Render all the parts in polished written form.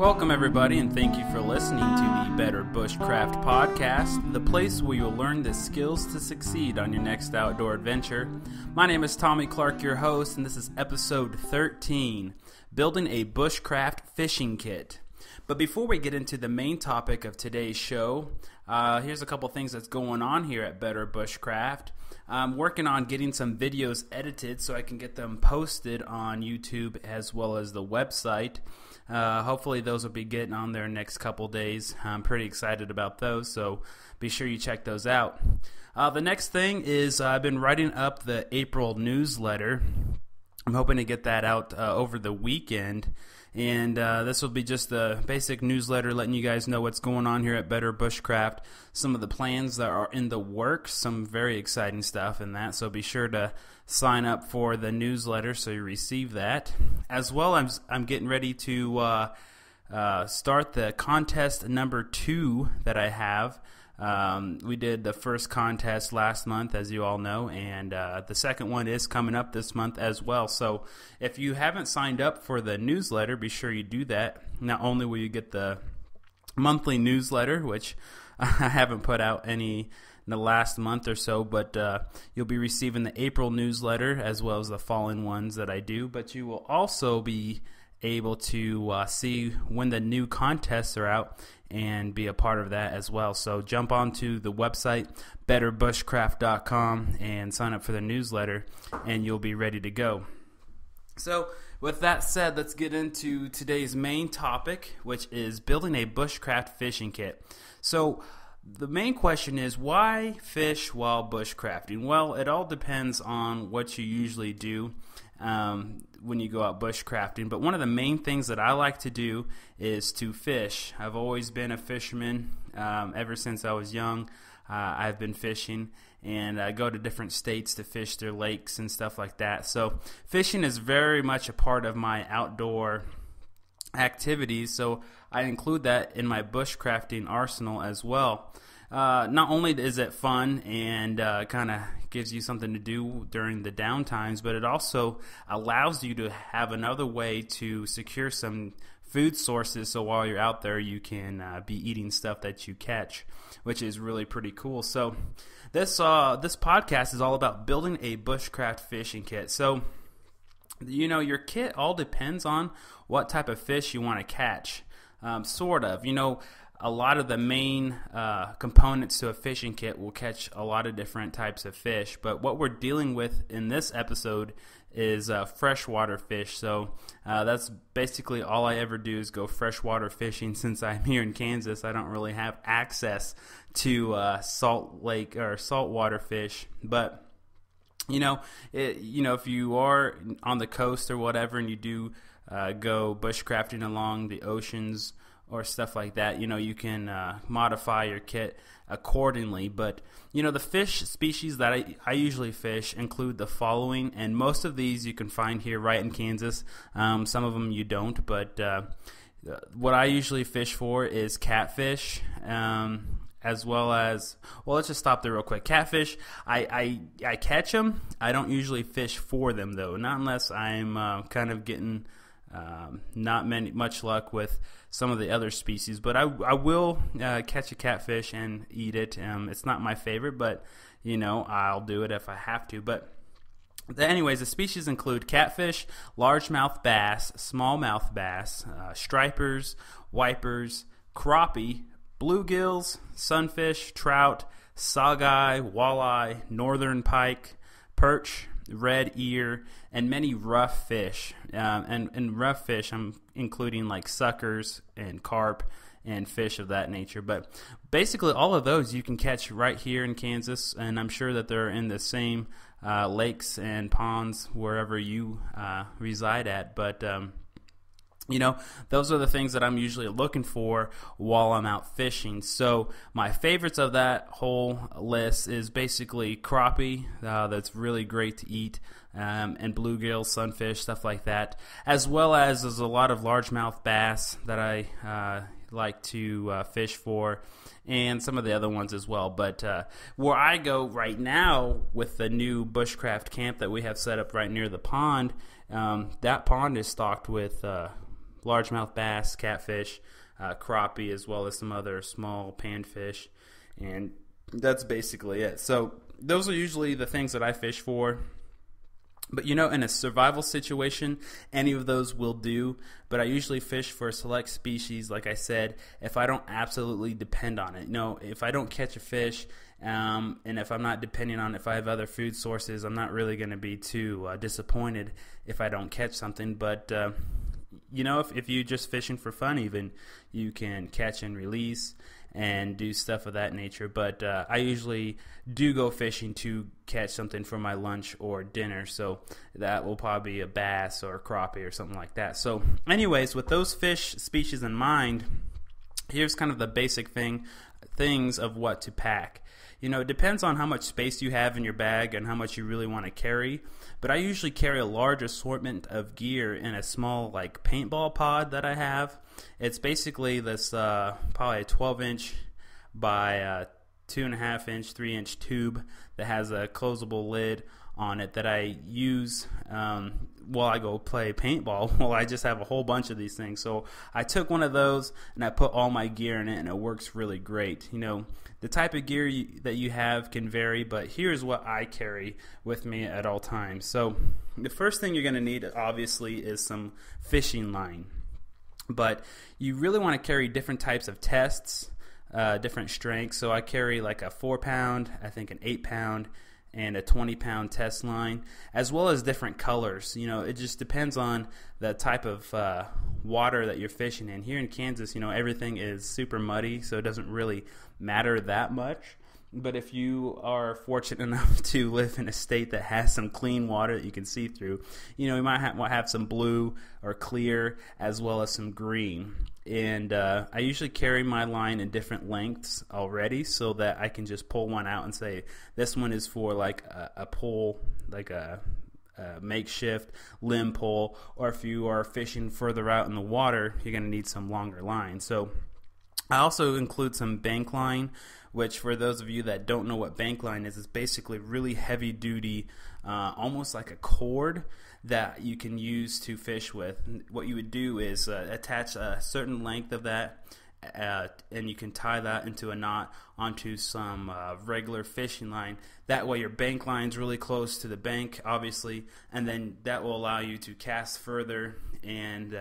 Welcome, everybody, and thank you for listening to the Better Bushcraft Podcast, the place where you'll learn the skills to succeed on your next outdoor adventure. My name is Tommy Clark, your host, and this is episode 13, Building a Bushcraft Fishing Kit. But before we get into the main topic of today's show, here's a couple things that's going on here at Better Bushcraft. I'm working on getting some videos edited so I can get them posted on YouTube as well as the website. Hopefully those will be getting on there next couple days. I'm pretty excited about those, so be sure you check those out. The next thing is I've been writing up the April newsletter. I'm hoping to get that out over the weekend. And this will be just a basic newsletter letting you guys know what's going on here at Better Bushcraft, some of the plans that are in the works, some very exciting stuff in that. So be sure to sign up for the newsletter so you receive that. As well, I'm getting ready to start the contest number 2 that I have. We did the first contest last month, as you all know, and the second one is coming up this month as well. So if you haven't signed up for the newsletter, be sure you do that. Not only will you get the monthly newsletter, which I haven't put out any in the last month or so, but you'll be receiving the April newsletter as well as the following ones that I do. But you will also be able to see when the new contests are out and be a part of that as well. So jump onto the website, betterbushcraft.com, and sign up for the newsletter, and you'll be ready to go. So with that said, let's get into today's main topic, which is building a bushcraft fishing kit. So the main question is, why fish while bushcrafting? Well, it all depends on what you usually do when you go out bushcrafting. But one of the main things that I like to do is to fish. I've always been a fisherman. Ever since I was young, I've been fishing, and I go to different states to fish their lakes and stuff like that. So fishing is very much a part of my outdoor activities, so I include that in my bushcrafting arsenal as well. Not only is it fun and kind of gives you something to do during the down times, but it also allows you to have another way to secure some food sources, so while you're out there you can be eating stuff that you catch, which is really pretty cool. So this podcast is all about building a bushcraft fishing kit. So you know, your kit all depends on what type of fish you want to catch. Sort of. You know, a lot of the main components to a fishing kit will catch a lot of different types of fish, but what we're dealing with in this episode is freshwater fish. So that's basically all I ever do is go freshwater fishing. Since I'm here in Kansas, I don't really have access to salt lake or saltwater fish, but if you are on the coast or whatever, and you do go bushcrafting along the oceans or stuff like that, you can modify your kit accordingly. But the fish species that I usually fish include the following, and most of these you can find here right in Kansas. Some of them you don't, but what I usually fish for is catfish. As well as, well, let's just stop there real quick. Catfish, I catch them. I don't usually fish for them, though, not unless I'm kind of getting not much luck with some of the other species. But I will catch a catfish and eat it. It's not my favorite, but I'll do it if I have to. But anyways, the species include catfish, largemouth bass, smallmouth bass, stripers, wipers, crappie, bluegills, sunfish, trout, saugeye, walleye, northern pike, perch, red ear, and many rough fish. And rough fish, I'm including like suckers and carp and fish of that nature. But basically all of those you can catch right here in Kansas, and I'm sure that they're in the same lakes and ponds wherever you reside at. But those are the things that I'm usually looking for while I'm out fishing. So my favorites of that whole list is basically crappie, that's really great to eat, and bluegill, sunfish, stuff like that, as well as there's a lot of largemouth bass that I like to fish for, and some of the other ones as well. But where I go right now with the new bushcraft camp that we have set up right near the pond, that pond is stocked with largemouth bass, catfish, crappie, as well as some other small panfish, and that's basically it. So those are usually the things that I fish for. But in a survival situation, any of those will do. But I usually fish for a select species, like I said, if I don't absolutely depend on it. If I don't catch a fish, and if I'm not depending on if I have other food sources, I'm not really going to be too disappointed if I don't catch something. But if you're just fishing for fun, even, you can catch and release and do stuff of that nature. But I usually do go fishing to catch something for my lunch or dinner, so that will probably be a bass or a crappie or something like that. So anyways, with those fish species in mind, here's kind of the basic things of what to pack. It depends on how much space you have in your bag and how much you really want to carry. But I usually carry a large assortment of gear in a small paintball pod that I have. It's basically this probably a 12-inch by 2.5-inch, 3-inch tube that has a closable lid on it that I use while I go play paintball. Well, I just have a whole bunch of these things. So I took one of those and I put all my gear in it, and it works really great. The type of gear that you have can vary, but here's what I carry with me at all times. So the first thing you're going to need, obviously, is some fishing line. But you really want to carry different types of tests, different strengths. So I carry like a 4-pound, I think an 8-pound, and a 20-pound test line, as well as different colors. It just depends on the type of water that you're fishing in. Here in Kansas, everything is super muddy, so it doesn't really matter that much. But if you are fortunate enough to live in a state that has some clean water that you can see through, you might have some blue or clear as well as some green. And I usually carry my line in different lengths already, so that I can just pull one out and say, this one is for like a pull, like a makeshift limb pull, or if you are fishing further out in the water, you're going to need some longer line. So I also include some bank line, which, for those of you that don't know what bank line is, basically really heavy duty, almost like a cord that you can use to fish with. What you would do is attach a certain length of that, and you can tie that into a knot onto some regular fishing line. That way your bank line's really close to the bank, obviously, and then that will allow you to cast further and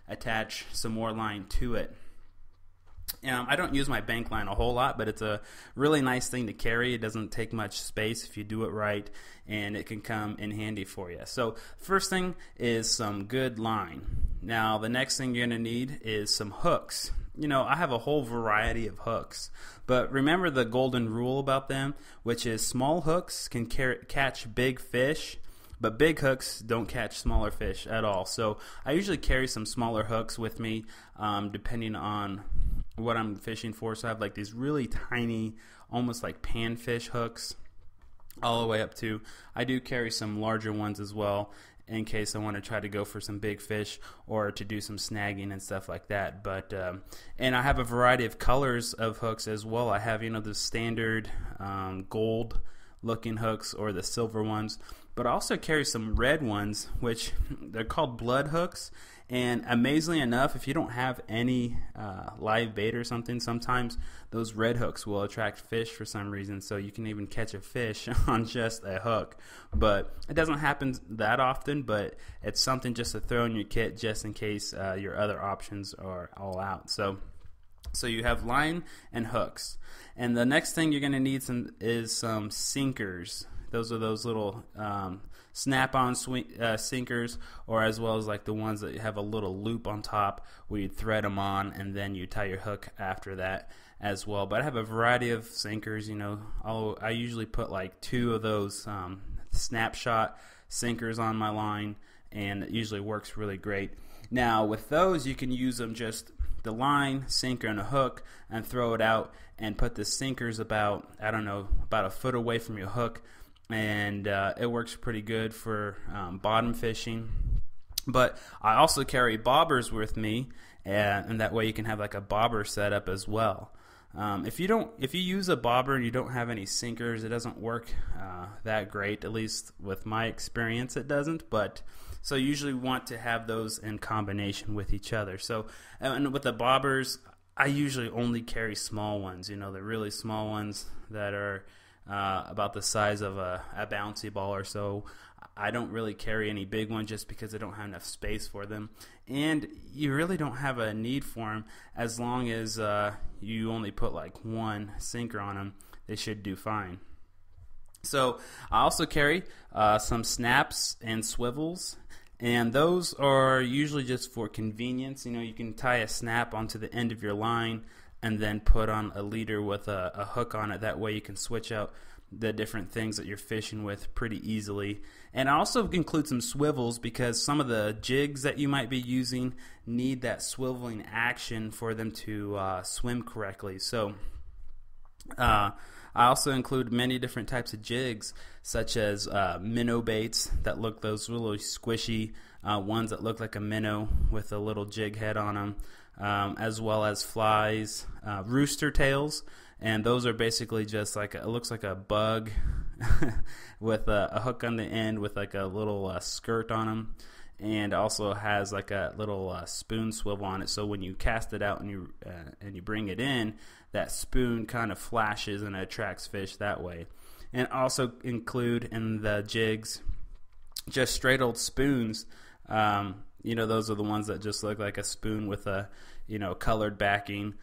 attach some more line to it. I don't use my bank line a whole lot, but it's a really nice thing to carry. It doesn't take much space if you do it right, and it can come in handy for you. So first thing is some good line. Now the next thing you're going to need is some hooks. I have a whole variety of hooks, but remember the golden rule about them, which is small hooks can catch big fish, but big hooks don't catch smaller fish at all. So I usually carry some smaller hooks with me, depending on what I'm fishing for. So I have like these really tiny, almost like panfish hooks, all the way up to, I do carry some larger ones as well, in case I want to try to go for some big fish or to do some snagging and stuff like that. But and I have a variety of colors of hooks as well. I have the standard gold looking hooks or the silver ones, but I also carry some red ones, which they're called blood hooks. And amazingly enough, if you don't have any live bait or something, sometimes those red hooks will attract fish for some reason, so you can even catch a fish on just a hook. But it doesn't happen that often, but it's something just to throw in your kit just in case your other options are all out. So you have line and hooks. And the next thing you're going to need is some sinkers. Those are those little snap-on sinkers, or as well as like the ones that have a little loop on top where you thread them on and then you tie your hook after that as well. But I have a variety of sinkers. I usually put like 2 of those snapshot sinkers on my line, and it usually works really great. Now with those, you can use them just the line, sinker, and a hook, and throw it out and put the sinkers about a foot away from your hook. And it works pretty good for bottom fishing. But I also carry bobbers with me, and that way you can have like a bobber setup as well. If you use a bobber and you don't have any sinkers, it doesn't work that great. At least with my experience, it doesn't. But So you usually want to have those in combination with each other. So, and with the bobbers, I usually only carry small ones, the really small ones that are about the size of a bouncy ball or so. I don't really carry any big ones just because I don't have enough space for them. And you really don't have a need for them as long as you only put like one sinker on them. They should do fine. So I also carry some snaps and swivels. And those are usually just for convenience. You can tie a snap onto the end of your line and then put on a leader with a hook on it. That way you can switch out the different things that you're fishing with pretty easily. And I also include some swivels because some of the jigs that you might be using need that swiveling action for them to swim correctly. So I also include many different types of jigs, such as minnow baits that look those really squishy ones that look like a minnow with a little jig head on them, as well as flies, rooster tails, and those are basically just like it looks like a bug with a hook on the end with like a little skirt on them, and also has like a little spoon swivel on it. So when you cast it out and you bring it in, that spoon kind of flashes and attracts fish that way. And also include in the jigs just straight old spoons. Those are the ones that just look like a spoon with a colored backing.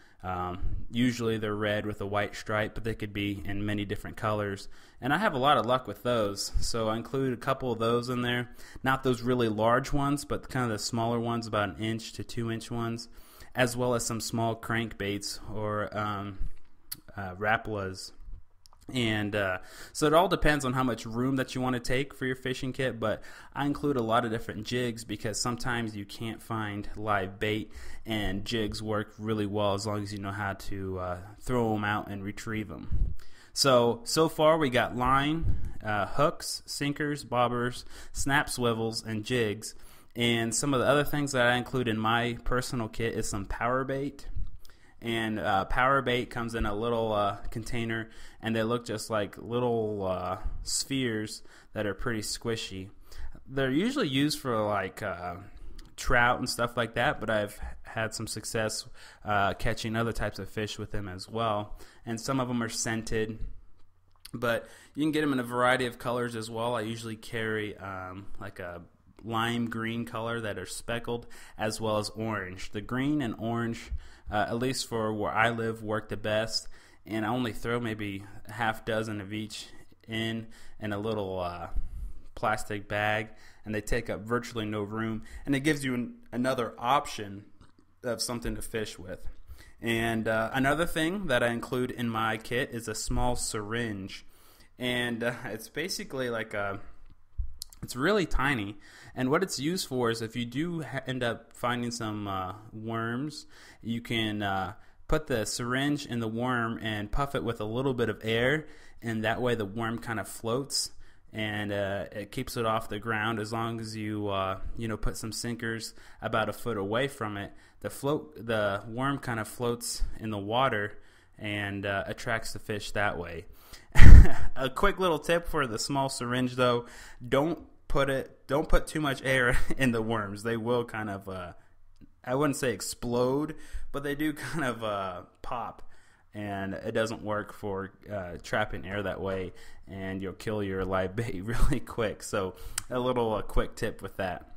Usually they're red with a white stripe, but they could be in many different colors. And I have a lot of luck with those, so I include a couple of those in there. Not those really large ones, but kind of the smaller ones, about 1 inch to 2 inch ones, as well as some small crankbaits or Rapalas. And so it all depends on how much room that you want to take for your fishing kit, but I include a lot of different jigs because sometimes you can't find live bait, and jigs work really well as long as you know how to throw them out and retrieve them. So far we got line, hooks, sinkers, bobbers, snap swivels, and jigs. And some of the other things that I include in my personal kit is some power bait. And power bait comes in a little container, and they look just like little spheres that are pretty squishy. They're usually used for like trout and stuff like that, but I've had some success catching other types of fish with them as well. And some of them are scented, but you can get them in a variety of colors as well. I usually carry like a lime green color that are speckled, as well as orange. The green and orange, at least for where I live, work the best, and I only throw maybe a half dozen of each in a little plastic bag, and they take up virtually no room, and it gives you another option of something to fish with. And another thing that I include in my kit is a small syringe, and it's basically like it's really tiny, and what it's used for is if you do end up finding some worms, you can put the syringe in the worm and puff it with a little bit of air, and that way the worm kind of floats, and it keeps it off the ground. As long as you put some sinkers about a foot away from it, the worm kind of floats in the water and attracts the fish that way. A quick little tip for the small syringe though: don't put too much air in the worms. They will kind of I wouldn't say explode, but they do kind of pop, and it doesn't work for trapping air that way, and you'll kill your live bait really quick. So a little quick tip with that.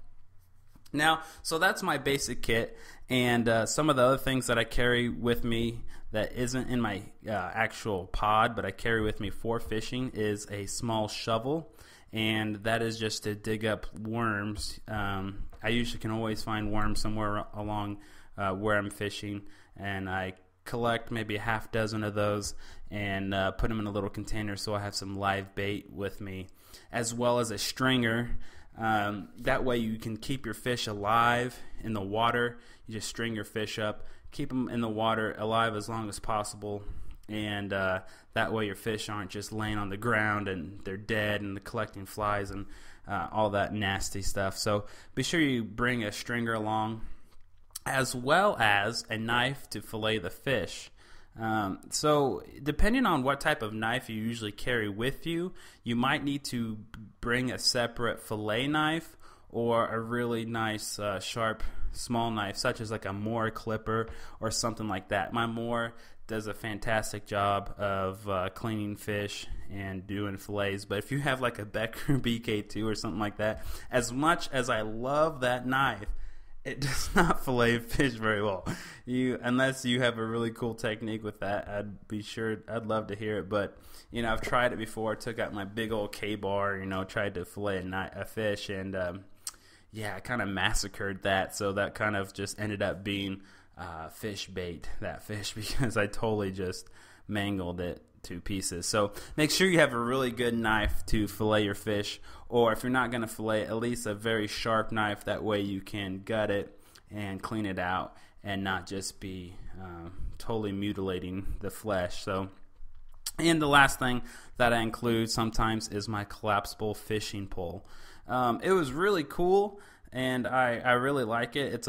Now, so that's my basic kit, and some of the other things that I carry with me that isn't in my actual pod, but I carry with me for fishing, is a small shovel, and that is just to dig up worms. I usually can always find worms somewhere along where I'm fishing, and I collect maybe a half dozen of those and put them in a little container so I have some live bait with me, as well as a stringer. That way you can keep your fish alive in the water. You just string your fish up, keep them in the water alive as long as possible, and that way your fish aren't just laying on the ground and they're dead and collecting flies and all that nasty stuff. So be sure you bring a stringer along, as well as a knife to fillet the fish. So depending on what type of knife you usually carry with you, you might need to bring a separate fillet knife or a really nice sharp small knife, such as like a Moore clipper or something like that. My Moore does a fantastic job of cleaning fish and doing fillets. But if you have like a Becker BK2 or something like that, as much as I love that knife, it does not fillet fish very well. Unless you have a really cool technique with that, I'd love to hear it. But I've tried it before. Took out my big old K-bar, tried to fillet a fish, and I kind of massacred that. So that kind of just ended up being fish bait, that fish, because I totally just mangled it to pieces. So make sure you have a really good knife to fillet your fish, or if you're not going to fillet, at least a very sharp knife. That way you can gut it and clean it out and not just be totally mutilating the flesh. And the last thing that I include sometimes is my collapsible fishing pole. It was really cool, and I really like it.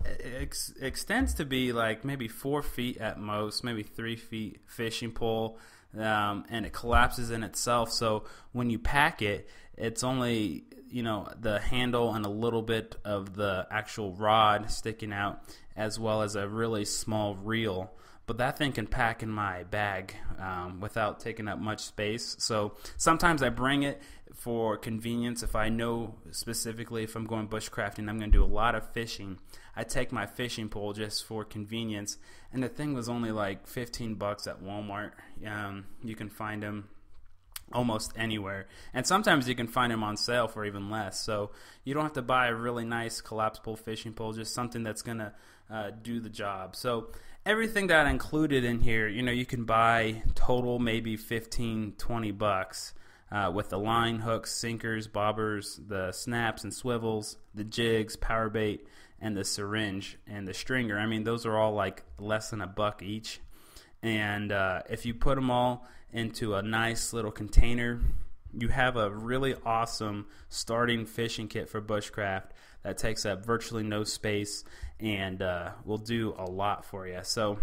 It extends to be like maybe 4 feet at most, maybe 3 feet fishing pole, and it collapses in itself. So when you pack it, it's only the handle and a little bit of the actual rod sticking out, as well as a really small reel. But that thing can pack in my bag without taking up much space. So sometimes I bring it for convenience. If I know specifically if I'm going bushcrafting, I'm going to do a lot of fishing, I take my fishing pole just for convenience. And the thing was only like $15 at Walmart. You can find them almost anywhere, and sometimes you can find them on sale for even less. So you don't have to buy a really nice collapsible fishing pole, just something that's going to do the job. So everything that I included in here, you can buy total maybe $15-20 with the line, hooks, sinkers, bobbers, the snaps and swivels, the jigs, power bait, and the syringe and the stringer. I mean, those are all like less than $1 each. And if you put them all into a nice little container, you have a really awesome starting fishing kit for bushcraft that takes up virtually no space and will do a lot for you. So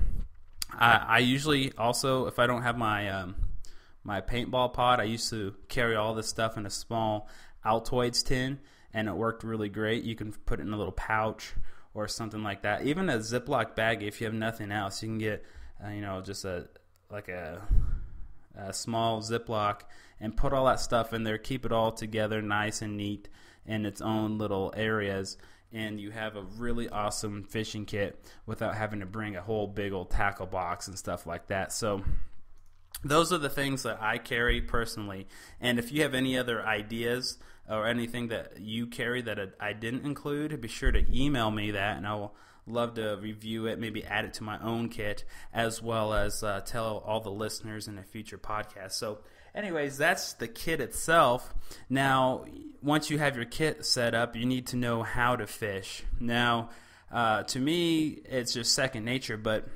I usually also, if I don't have my my paintball pod, I used to carry all this stuff in a small Altoids tin, and it worked really great. You can put it in a little pouch or something like that. Even a Ziploc bag, if you have nothing else, you can get just a small Ziploc and put all that stuff in there. Keep it all together nice and neat in its own little areas, and you have a really awesome fishing kit without having to bring a whole big old tackle box and stuff like that. So those are the things that I carry personally. And if you have any other ideas or anything that you carry that I didn't include, be sure to email me that, and I will love to review it, maybe add it to my own kit, as well as tell all the listeners in a future podcast. So anyways, that's the kit itself. Now, once you have your kit set up, you need to know how to fish. Now, to me, it's just second nature, but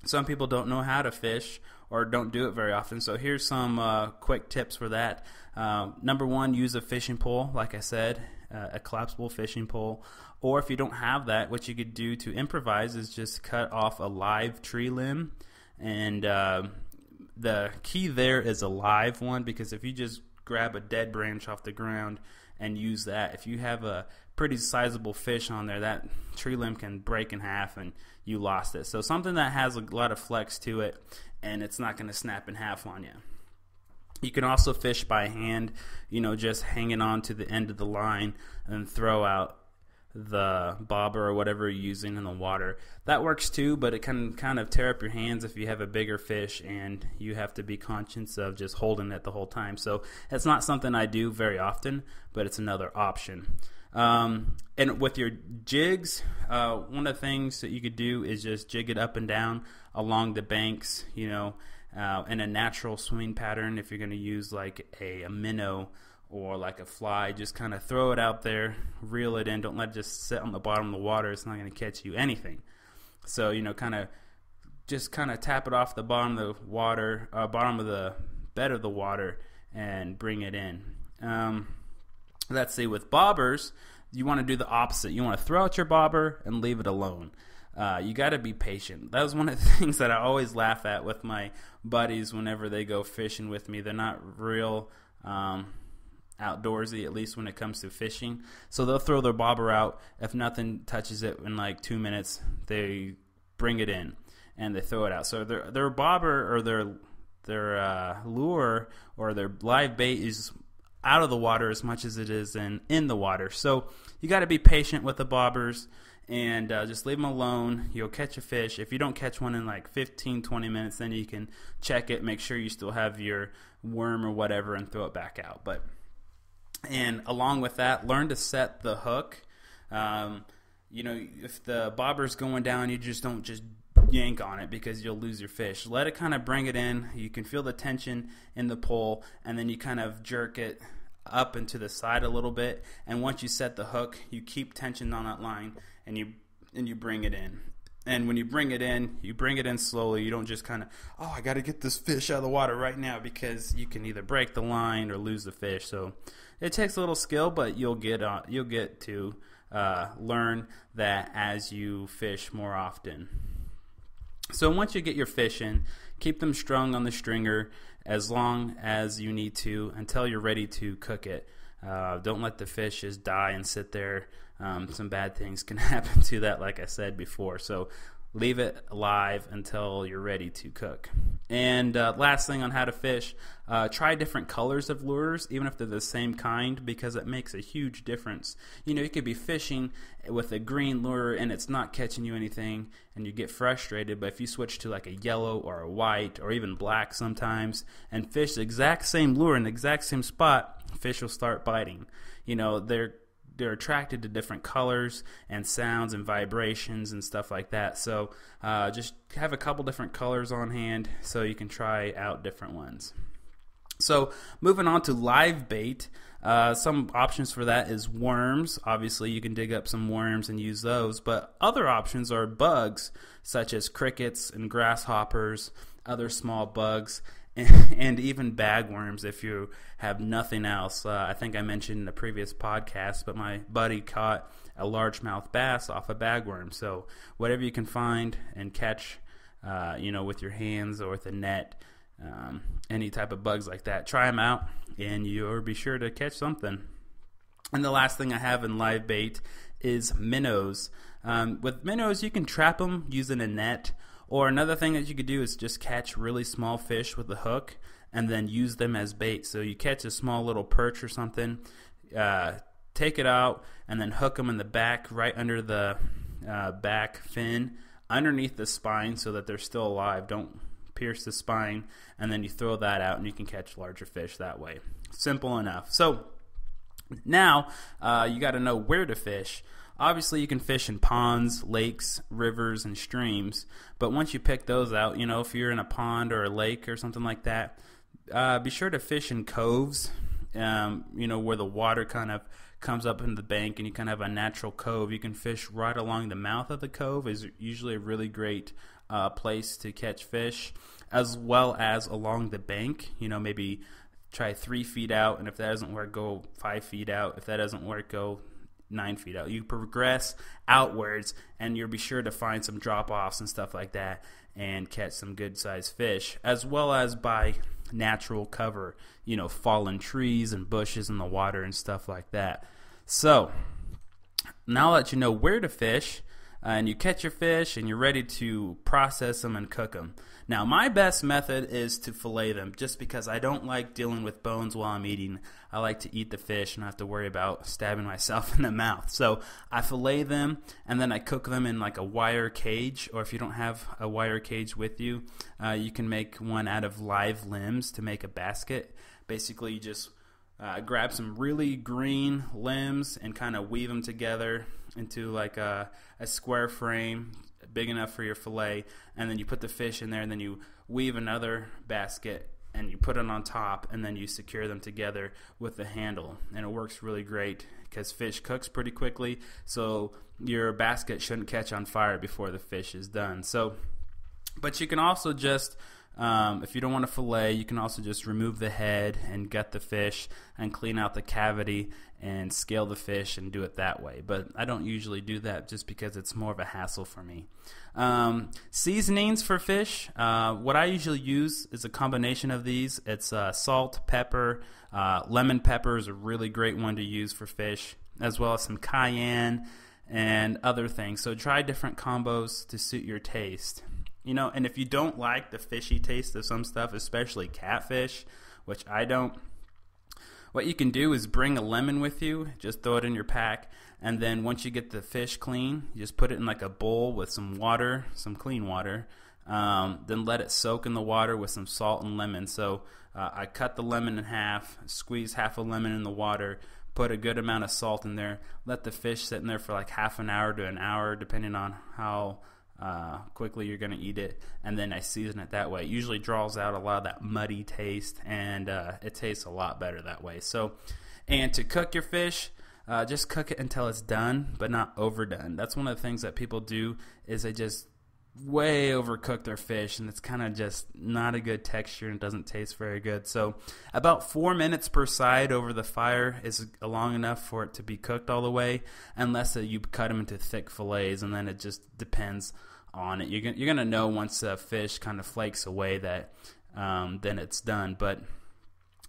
some people don't know how to fish or don't do it very often. So here's some quick tips for that. Number one, use a fishing pole, like I said, a collapsible fishing pole. Or if you don't have that, what you could do to improvise is just cut off a live tree limb. And the key there is a live one, because if you just grab a dead branch off the ground and use that, if you have a pretty sizable fish on there, that tree limb can break in half and you lost it. So something that has a lot of flex to it and it's not going to snap in half on you. You can also fish by hand, just hanging on to the end of the line and throw out the bobber or whatever you're using in the water. That works too, but it can kind of tear up your hands if you have a bigger fish and you have to be conscious of just holding it the whole time. So it's not something I do very often, but it's another option. And with your jigs, one of the things that you could do is just jig it up and down along the banks, in a natural swimming pattern. If you're going to use like a minnow or like a fly, just kind of throw it out there, reel it in. Don't let it just sit on the bottom of the water. It's not going to catch you anything. So, kind of tap it off the bottom of the water, bottom of the bed of the water, and bring it in. Let's see, with bobbers, you want to do the opposite. You want to throw out your bobber and leave it alone. You got to be patient. That was one of the things that I always laugh at with my buddies whenever they go fishing with me. They're not real outdoorsy, at least when it comes to fishing. So they'll throw their bobber out. If nothing touches it in like 2 minutes, they bring it in and they throw it out. So their bobber or their lure or their live bait is out of the water as much as it is in the water. So you got to be patient with the bobbers and just leave them alone. You'll catch a fish. If you don't catch one in like 15-20 minutes, then you can check it, make sure you still have your worm or whatever, and throw it back out. And along with that, learn to set the hook. If the bobber's going down, you just don't just yank on it because you'll lose your fish. Let it kind of bring it in. You can feel the tension in the pole, and then you kind of jerk it up and to the side a little bit. And once you set the hook, you keep tension on that line, and you bring it in. And when you bring it in slowly. You don't just kind of, I got to get this fish out of the water right now, because you can either break the line or lose the fish. So it takes a little skill, but you'll get to learn that as you fish more often. So once you get your fish in, keep them strung on the stringer as long as you need to until you're ready to cook it. Don't let the fish just die and sit there. Some bad things can happen to that, like I said before. So leave it alive until you're ready to cook. And last thing on how to fish, try different colors of lures, even if they're the same kind, because it makes a huge difference. You could be fishing with a green lure and it's not catching you anything, and you get frustrated. But if you switch to like a yellow or a white or even black sometimes, and fish the exact same lure in the exact same spot, fish will start biting. They're attracted to different colors and sounds and vibrations and stuff like that. So just have a couple different colors on hand so you can try out different ones. So moving on to live bait, some options for that is worms. Obviously, you can dig up some worms and use those. But other options are bugs, such as crickets and grasshoppers, other small bugs, and even bagworms if you have nothing else. I think I mentioned in a previous podcast, but my buddy caught a largemouth bass off a bagworm. So whatever you can find and catch, with your hands or with a net, any type of bugs like that, try them out and you'll be sure to catch something. And the last thing I have in live bait is minnows. With minnows, you can trap them using a net. Or another thing that you could do is just catch really small fish with a hook and then use them as bait. So you catch a small little perch or something, take it out, and then hook them in the back, right under the back fin, underneath the spine so that they're still alive. Don't pierce the spine, and then you throw that out and you can catch larger fish that way. Simple enough. So now you got to know where to fish. Obviously, you can fish in ponds, lakes, rivers, and streams. But once you pick those out, if you're in a pond or a lake or something like that, be sure to fish in coves, where the water kind of comes up in the bank and you kind of have a natural cove. You can fish right along the mouth of the cove is usually a really great place to catch fish, as well as along the bank. Maybe try 3 feet out, and if that doesn't work, go 5 feet out. If that doesn't work, go 9 feet out. You progress outwards, and you'll be sure to find some drop-offs and stuff like that and catch some good-sized fish, as well as by natural cover, fallen trees and bushes in the water and stuff like that. So now that you know where to fish, and you catch your fish and you're ready to process them and cook them. Now, my best method is to fillet them, just because I don't like dealing with bones while I'm eating. I like to eat the fish and not have to worry about stabbing myself in the mouth. So I fillet them, and then I cook them in like a wire cage, or if you don't have a wire cage with you, you can make one out of live limbs to make a basket. Basically, you just grab some really green limbs and kind of weave them together into like a square frame big enough for your fillet, and then you put the fish in there, and then you weave another basket and you put it on top, and then you secure them together with the handle. And it works really great because fish cooks pretty quickly, so your basket shouldn't catch on fire before the fish is done. So But you can also just, if you don't want to fillet, you can also just remove the head and gut the fish and clean out the cavity and scale the fish and do it that way. But I don't usually do that just because it's more of a hassle for me. Seasonings for fish. What I usually use is a combination of these. It's salt, pepper, lemon pepper is a really great one to use for fish, as well as some cayenne and other things. So try different combos to suit your taste. And if you don't like the fishy taste of some stuff, especially catfish, which I don't, what you can do is bring a lemon with you, just throw it in your pack, and then once you get the fish clean, you just put it in like a bowl with some water, some clean water, then let it soak in the water with some salt and lemon. So I cut the lemon in half, squeeze half a lemon in the water, put a good amount of salt in there, let the fish sit in there for like half an hour to an hour, depending on how quickly you're going to eat it, and then I season it that way. It usually draws out a lot of that muddy taste, and it tastes a lot better that way. So, and to cook your fish, just cook it until it's done, but not overdone. That's one of the things that people do, is they just way overcook their fish, and it's kind of just not a good texture and it doesn't taste very good. So about 4 minutes per side over the fire is long enough for it to be cooked all the way, unless you cut them into thick fillets, and then it just depends on it. You're going to know once the fish kind of flakes away that then it's done. But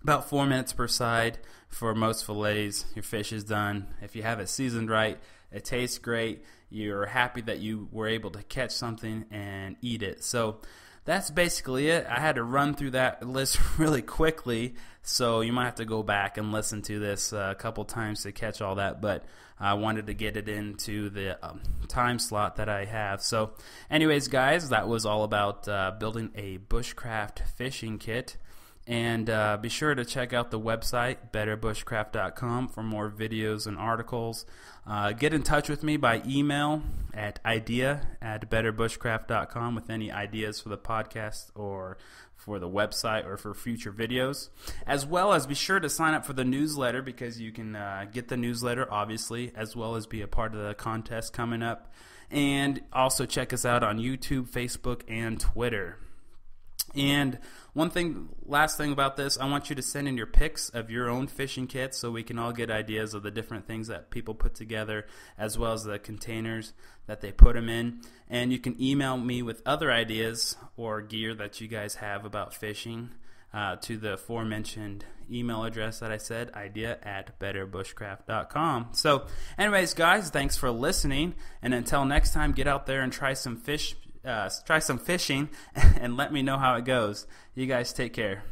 about 4 minutes per side for most fillets, your fish is done. If you have it seasoned right, it tastes great. You're happy that you were able to catch something and eat it. So that's basically it. I had to run through that list really quickly, so you might have to go back and listen to this a couple times to catch all that, but I wanted to get it into the time slot that I have. So anyways, guys, that was all about building a bushcraft fishing kit. And be sure to check out the website, betterbushcraft.com, for more videos and articles. Get in touch with me by email at idea@betterbushcraft.com with any ideas for the podcast or for the website or for future videos. As well as be sure to sign up for the newsletter, because you can get the newsletter, obviously, as well as be a part of the contest coming up. And also check us out on YouTube, Facebook, and Twitter. And last thing about this, I want you to send in your pics of your own fishing kits so we can all get ideas of the different things that people put together, as well as the containers that they put them in. And you can email me with other ideas or gear that you guys have about fishing to the aforementioned email address that I said, idea@betterbushcraft.com. So anyways, guys, thanks for listening. And until next time, get out there and try some fishing and let me know how it goes. You guys take care.